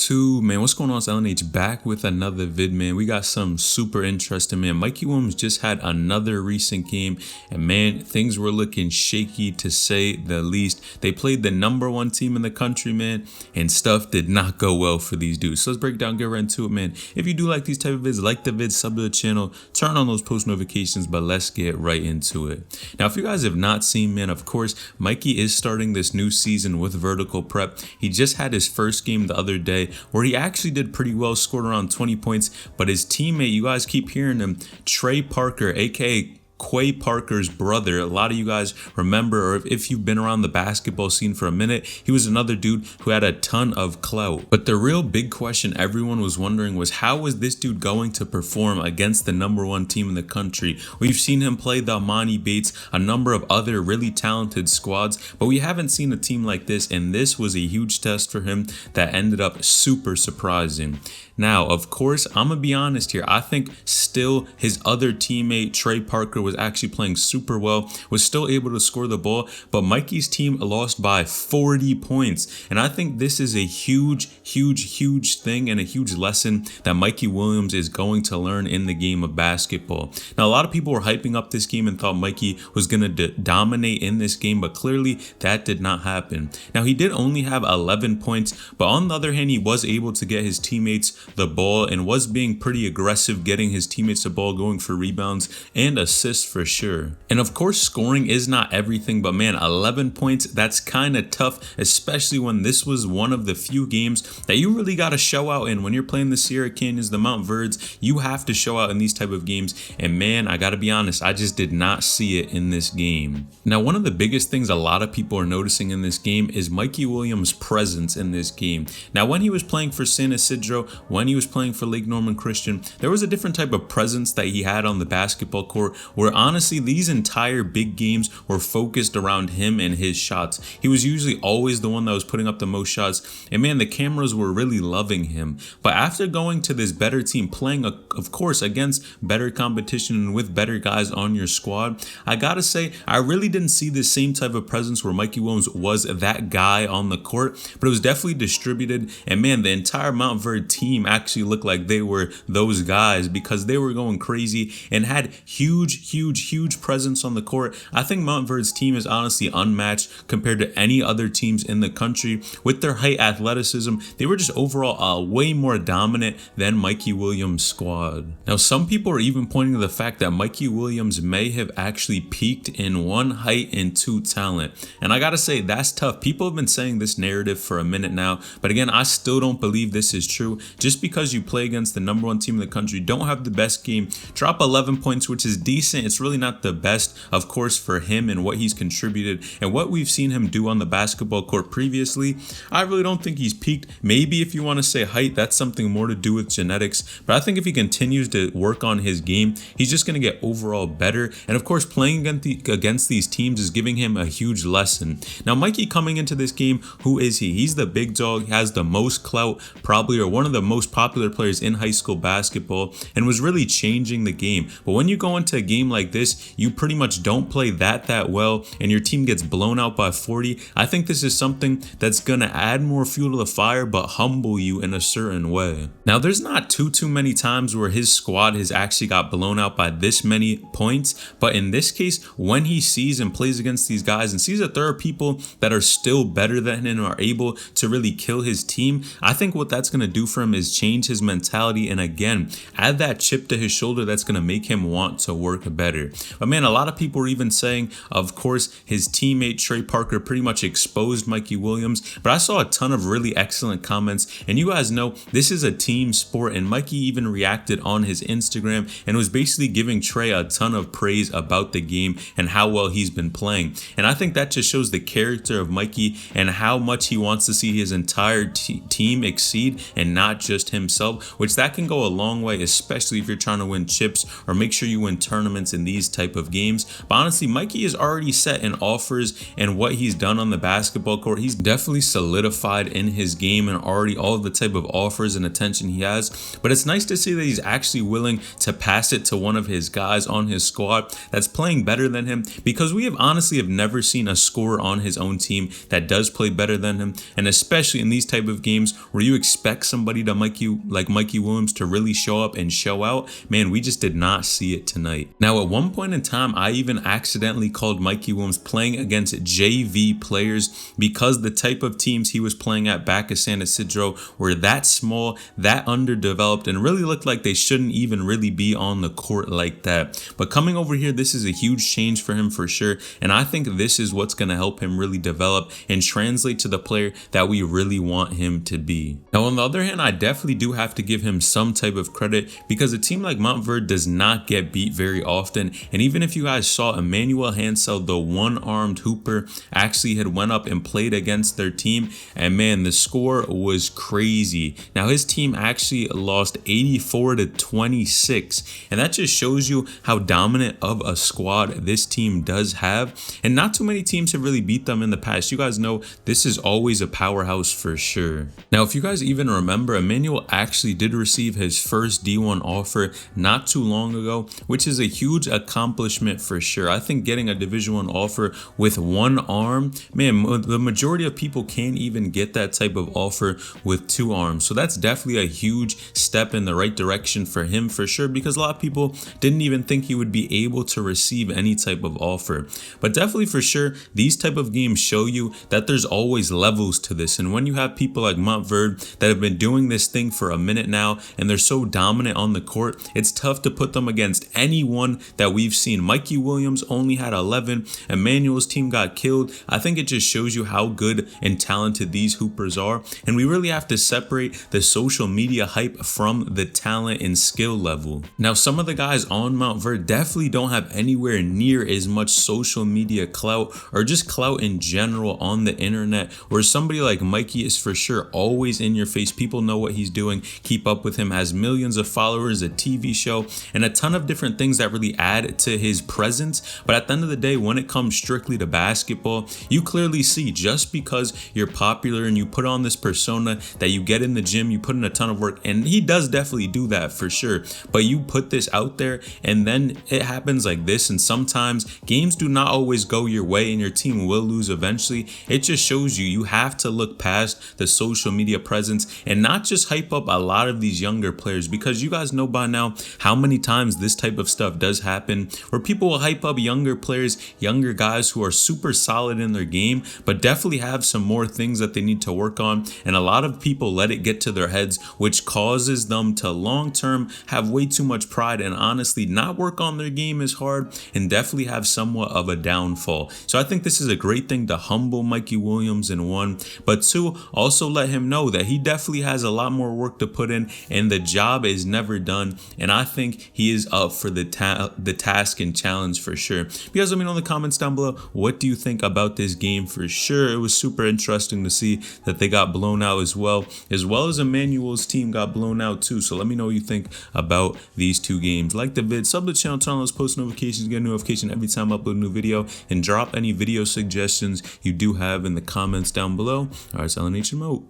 YouTube, man. What's going on? It's LNH back with another vid, man. We got some super interesting, man. Mikey Williams just had another recent game, and man, things were looking shaky to say the least. They played the #1 team in the country, man, and stuff did not go well for these dudes. So let's break down, get right into it, man. If you do like these type of vids, like the vid, sub to the channel, turn on those post notifications, but let's get right into it. Now, if you guys have not seen, man, of course, Mikey is starting this new season with vertical prep. He just had his first game the other day where he actually did pretty well, scored around 20 points, but his teammate, you guys keep hearing him, Trey Parker, aka Quay Parker's brother. A lot of you guys remember, or if you've been around the basketball scene for a minute, he was another dude who had a ton of clout. But the real big question everyone was wondering was, how was this dude going to perform against the #1 team in the country? We've seen him play the Amani Bates, a number of other really talented squads, but we haven't seen a team like this, and this was a huge test for him that ended up super surprising. Now, of course, I'm going to be honest here. I think still his other teammate, Trey Parker, was actually playing super well, was still able to score the ball, but Mikey's team lost by 40 points. And I think this is a huge thing and a huge lesson that Mikey Williams is going to learn in the game of basketball. Now, a lot of people were hyping up this game and thought Mikey was going to dominate in this game, but clearly that did not happen. Now, he did only have 11 points, but on the other hand, he was able to get his teammates the ball and was being pretty aggressive, getting his teammates the ball, going for rebounds and assists for sure. And of course, scoring is not everything, but man, 11 points, that's kind of tough, especially when this was one of the few games that you really got to show out in. When you're playing the Sierra Canyons, the Mount Verdes, you have to show out in these type of games. And man, I got to be honest, I just did not see it in this game. Now, one of the biggest things a lot of people are noticing in this game is Mikey Williams' presence in this game. Now, when he was playing for San Isidro, when he was playing for Lake Norman Christian, there was a different type of presence that he had on the basketball court, where honestly these entire big games were focused around him and his shots. He was usually always the one that was putting up the most shots, and man, the cameras were really loving him. But after going to this better team, playing of course against better competition and with better guys on your squad, I gotta say I really didn't see the same type of presence where Mikey Williams was that guy on the court, but it was definitely distributed. And man, the entire Mount Verde team actually looked like they were those guys, because they were going crazy and had huge presence on the court. I think Mount Verde's team is honestly unmatched compared to any other teams in the country. With their height, athleticism, they were just overall way more dominant than Mikey Williams' squad. Now, some people are even pointing to the fact that Mikey Williams may have actually peaked in 1, height, and 2, talent. And I gotta say, that's tough. People have been saying this narrative for a minute now, but again, I still don't believe this is true. Just because you play against the #1 team in the country, don't have the best game, drop 11 points, which is decent. It's really not the best, of course, for him and what he's contributed and what we've seen him do on the basketball court previously. I really don't think he's peaked. Maybe if you want to say height, that's something more to do with genetics, but I think if he continues to work on his game, he's just going to get overall better. And of course, playing against these teams is giving him a huge lesson. Now, Mikey coming into this game, who is he? He's the big dog, has the most clout, probably, or one of the most popular players in high school basketball, and was really changing the game. But when you go into a game like this, you pretty much don't play that well, and your team gets blown out by 40. I think this is something that's gonna add more fuel to the fire, but humble you in a certain way. Now, there's not too many times where his squad has actually got blown out by this many points, but in this case, when he sees and plays against these guys and sees that there are people that are still better than him and are able to really kill his team, I think what that's gonna do for him is change his mentality, and again, add that chip to his shoulder that's going to make him want to work better. But man, a lot of people are even saying, of course, his teammate Trey Parker pretty much exposed Mikey Williams, but I saw a ton of really excellent comments, and you guys know this is a team sport, and Mikey even reacted on his Instagram and was basically giving Trey a ton of praise about the game and how well he's been playing. And I think that just shows the character of Mikey and how much he wants to see his entire team exceed and not just himself, which that can go a long way, especially if you're trying to win chips or make sure you win tournaments defense in these type of games. But honestly, Mikey is already set in offers and what he's done on the basketball court. He's definitely solidified in his game and already all of the type of offers and attention he has. But it's nice to see that he's actually willing to pass it to one of his guys on his squad that's playing better than him, because we have honestly never seen a scorer on his own team that does play better than him. And especially in these type of games where you expect somebody to like Mikey Williams to really show up and show out, man, we just did not see it tonight. Now, at one point in time, I even accidentally called Mikey Williams playing against JV players, because the type of teams he was playing at back at San Isidro were that small, that underdeveloped, and really looked like they shouldn't even really be on the court like that. But coming over here, this is a huge change for him for sure, and I think this is what's going to help him really develop and translate to the player that we really want him to be. Now, on the other hand, I definitely do have to give him some type of credit, because a team like Verde does not get beat very often. And even if you guys saw, Emmanuel Hansel, the one-armed hooper, actually had went up and played against their team, and man, the score was crazy. Now, his team actually lost 84-26, and that just shows you how dominant of a squad this team does have, and not too many teams have really beat them in the past. You guys know this is always a powerhouse for sure. Now, if you guys even remember, Emmanuel actually did receive his first D1 offer not too long ago, which is a huge accomplishment for sure. I think getting a Division 1 offer with one arm, man, the majority of people can't even get that type of offer with two arms. So that's definitely a huge step in the right direction for him for sure, because a lot of people didn't even think he would be able to receive any type of offer. But definitely for sure, these type of games show you that there's always levels to this. And when you have people like Verde that have been doing this thing for a minute now, and they're so dominant on the court, it's tough to put them against anyone that we've seen. Mikey Williams only had 11. Emmanuel's team got killed. I think it just shows you how good and talented these hoopers are. And we really have to separate the social media hype from the talent and skill level. Now, some of the guys on Verde definitely don't have anywhere near as much social media clout, or just clout in general on the internet, where somebody like Mikey is for sure always in your face. People know what he's doing, keep up with him, has millions of followers, a TV show, and a ton of different things that really add to his presence. But at the end of the day, when it comes strictly to basketball, you clearly see, just because you're popular and you put on this persona that you get in the gym, you put in a ton of work, and he does definitely do that for sure, but you put this out there and then it happens like this, and sometimes games do not always go your way and your team will lose eventually. It just shows you have to look past the social media presence and not just hype up a lot of these younger players, because you guys know by now how many times this type of stuff does happen, where people will hype up younger players, younger guys who are super solid in their game, but definitely have some more things that they need to work on. And a lot of people let it get to their heads, which causes them to long term have way too much pride and honestly not work on their game as hard, and definitely have somewhat of a downfall. So I think this is a great thing to humble Mikey Williams in one, but two, also let him know that he definitely has a lot more work to put in and the job is never done. And I think he is up for the task and challenge for sure. You guys let me know in the comments down below, what do you think about this game for sure. It was super interesting to see that they got blown out as well as Emmanuel's team got blown out too. So let me know what you think about these two games. Like the vid, sub the channel, turn on those post notifications, get a notification every time I upload a new video, and drop any video suggestions you do have in the comments down below. All right, so LNH remote.